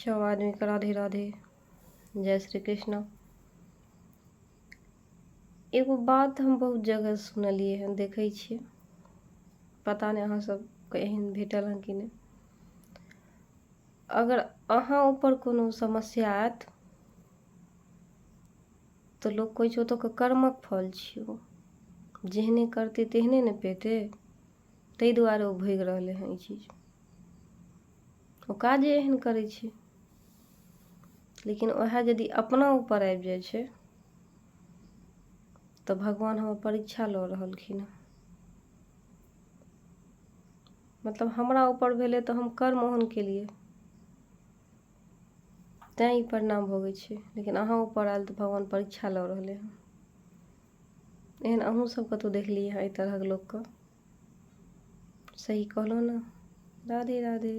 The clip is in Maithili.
सब आदमी के राधे राधे, जय श्री कृष्ण। एगो बात हम बहुत जगह सुनलिए हैं, देखे छे, पता नहीं अहाँ सब के एहन भेटल हैं कि नहीं। अगर अहाँ ऊपर कोनो समस्या आयत तो लोग कहै छै ओतऽ कर्मक फल छियौ, जेहने करते तेहने ने पेते, ताहि दुआरे ओ भोग रहले हैं। ई चीज ओ काजे एहन करै छै, लेकिन वह यदि अपना ऊपर आबि जाय छै तो भगवान हमर परीक्षा लऽ रहलखिन हैं। मतलब हमरा ऊपर भेले तो हम कर्म ओहन केलिए, तैं ई परिणाम भोगै छै। लेकिन अहाँ ऊपर आयल तो भगवान परीक्षा लऽ रहले हैं। एहन अहूँ सब कतौ देखलिए हैं एहि तरहक लोक के? सही कहलहुँ ना? राधे राधे।